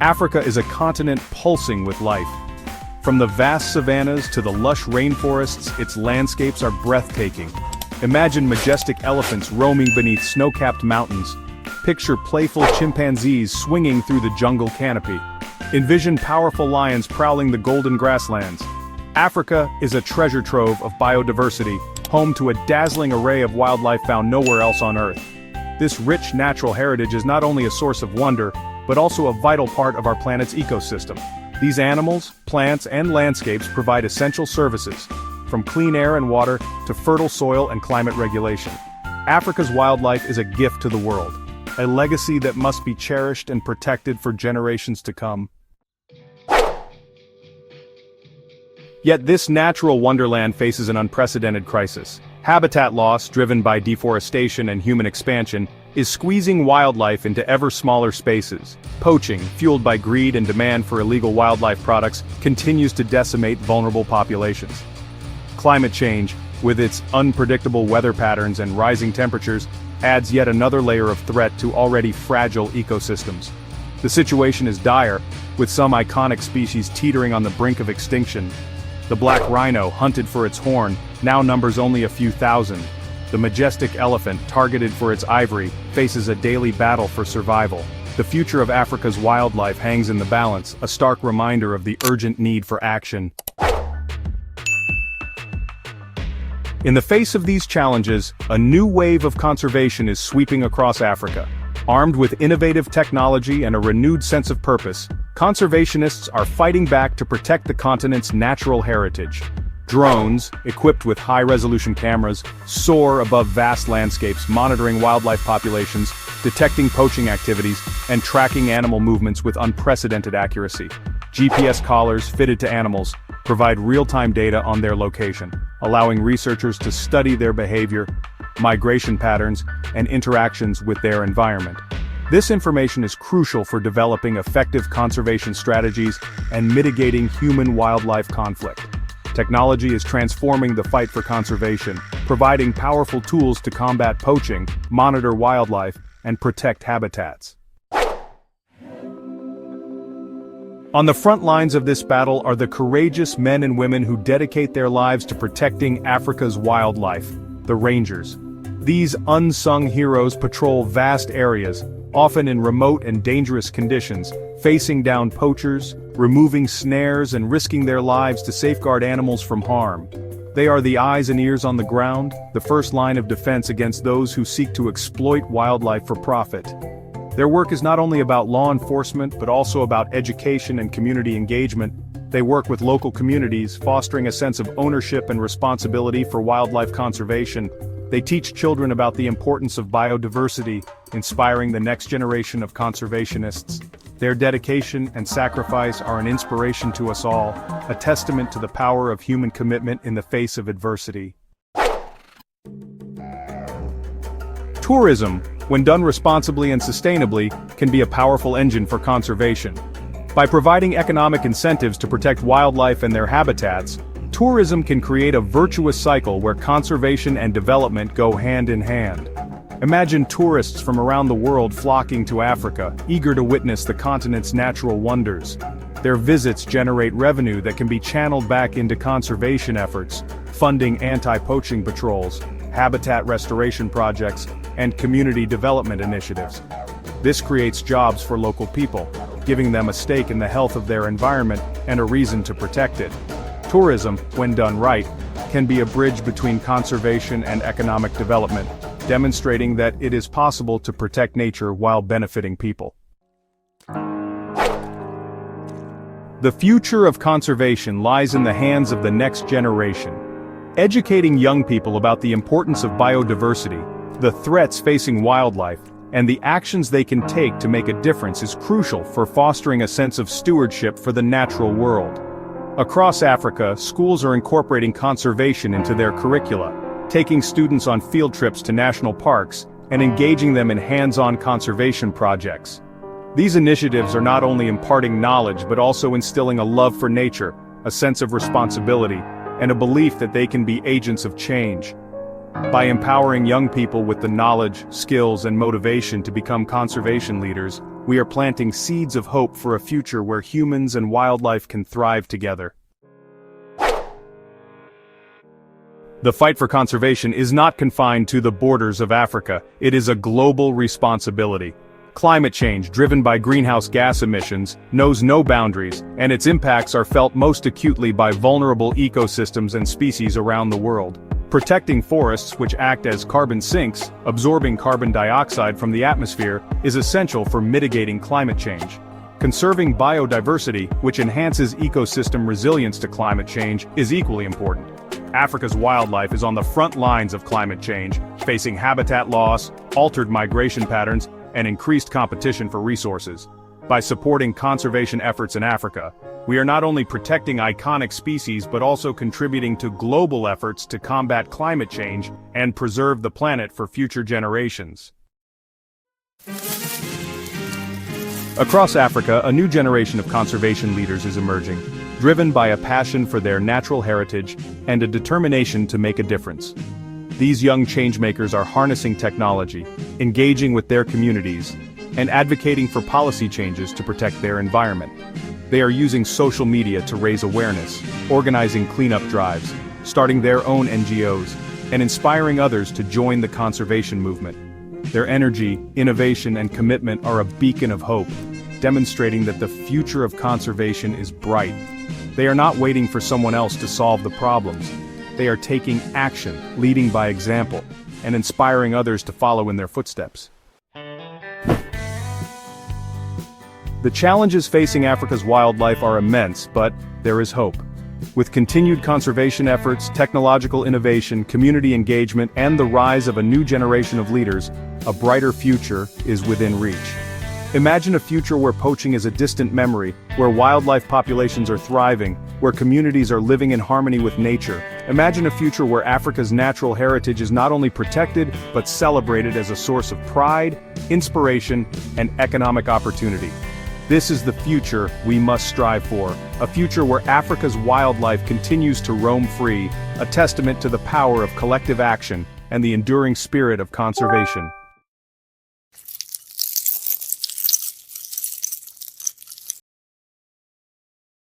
Africa is a continent pulsing with life. From the vast savannas to the lush rainforests, its landscapes are breathtaking. Imagine majestic elephants roaming beneath snow-capped mountains. Picture playful chimpanzees swinging through the jungle canopy. Envision powerful lions prowling the golden grasslands. Africa is a treasure trove of biodiversity, home to a dazzling array of wildlife found nowhere else on Earth. This rich natural heritage is not only a source of wonder, but also a vital part of our planet's ecosystem. These animals, plants, and landscapes provide essential services, from clean air and water to fertile soil and climate regulation. Africa's wildlife is a gift to the world, a legacy that must be cherished and protected for generations to come. Yet this natural wonderland faces an unprecedented crisis. Habitat loss, driven by deforestation and human expansion, is squeezing wildlife into ever smaller spaces. Poaching, fueled by greed and demand for illegal wildlife products, continues to decimate vulnerable populations. Climate change, with its unpredictable weather patterns and rising temperatures, adds yet another layer of threat to already fragile ecosystems. The situation is dire, with some iconic species teetering on the brink of extinction. The black rhino, hunted for its horn, now numbers only a few thousand. The majestic elephant, targeted for its ivory, faces a daily battle for survival. The future of Africa's wildlife hangs in the balance, a stark reminder of the urgent need for action. In the face of these challenges, a new wave of conservation is sweeping across Africa. Armed with innovative technology and a renewed sense of purpose, conservationists are fighting back to protect the continent's natural heritage. Drones, equipped with high-resolution cameras, soar above vast landscapes, monitoring wildlife populations, detecting poaching activities, and tracking animal movements with unprecedented accuracy. GPS collars fitted to animals provide real-time data on their location, allowing researchers to study their behavior, migration patterns, and interactions with their environment. This information is crucial for developing effective conservation strategies and mitigating human-wildlife conflict. Technology is transforming the fight for conservation, providing powerful tools to combat poaching, monitor wildlife, and protect habitats. On the front lines of this battle are the courageous men and women who dedicate their lives to protecting Africa's wildlife, the rangers. These unsung heroes patrol vast areas, often in remote and dangerous conditions, facing down poachers, removing snares, and risking their lives to safeguard animals from harm. They are the eyes and ears on the ground, the first line of defense against those who seek to exploit wildlife for profit. Their work is not only about law enforcement but also about education and community engagement. They work with local communities, fostering a sense of ownership and responsibility for wildlife conservation. They teach children about the importance of biodiversity, inspiring the next generation of conservationists. Their dedication and sacrifice are an inspiration to us all, a testament to the power of human commitment in the face of adversity. Tourism, when done responsibly and sustainably, can be a powerful engine for conservation. By providing economic incentives to protect wildlife and their habitats, tourism can create a virtuous cycle where conservation and development go hand in hand. Imagine tourists from around the world flocking to Africa, eager to witness the continent's natural wonders. Their visits generate revenue that can be channeled back into conservation efforts, funding anti-poaching patrols, habitat restoration projects, and community development initiatives. This creates jobs for local people, giving them a stake in the health of their environment and a reason to protect it. Tourism, when done right, can be a bridge between conservation and economic development, demonstrating that it is possible to protect nature while benefiting people. The future of conservation lies in the hands of the next generation. Educating young people about the importance of biodiversity, the threats facing wildlife, and the actions they can take to make a difference is crucial for fostering a sense of stewardship for the natural world. Across Africa, schools are incorporating conservation into their curricula, taking students on field trips to national parks, and engaging them in hands-on conservation projects. These initiatives are not only imparting knowledge but also instilling a love for nature, a sense of responsibility, and a belief that they can be agents of change. By empowering young people with the knowledge, skills, and motivation to become conservation leaders, We are planting seeds of hope for a future where humans and wildlife can thrive together. The fight for conservation is not confined to the borders of Africa. It is a global responsibility. Climate change, driven by greenhouse gas emissions, knows no boundaries, and its impacts are felt most acutely by vulnerable ecosystems and species around the world. Protecting forests, which act as carbon sinks, absorbing carbon dioxide from the atmosphere, is essential for mitigating climate change. Conserving biodiversity, which enhances ecosystem resilience to climate change, is equally important. Africa's wildlife is on the front lines of climate change, facing habitat loss, altered migration patterns, and increased competition for resources. By supporting conservation efforts in Africa, we are not only protecting iconic species but also contributing to global efforts to combat climate change and preserve the planet for future generations. Across Africa, a new generation of conservation leaders is emerging, driven by a passion for their natural heritage and a determination to make a difference. These young changemakers are harnessing technology, engaging with their communities, and advocating for policy changes to protect their environment. They are using social media to raise awareness, organizing cleanup drives, starting their own NGOs, and inspiring others to join the conservation movement. Their energy, innovation, and commitment are a beacon of hope, demonstrating that the future of conservation is bright. They are not waiting for someone else to solve the problems. They are taking action, leading by example, and inspiring others to follow in their footsteps. The challenges facing Africa's wildlife are immense, but there is hope. With continued conservation efforts, technological innovation, community engagement, and the rise of a new generation of leaders, a brighter future is within reach. Imagine a future where poaching is a distant memory, where wildlife populations are thriving, where communities are living in harmony with nature. Imagine a future where Africa's natural heritage is not only protected, but celebrated as a source of pride, inspiration, and economic opportunity. This is the future we must strive for, a future where Africa's wildlife continues to roam free, a testament to the power of collective action and the enduring spirit of conservation.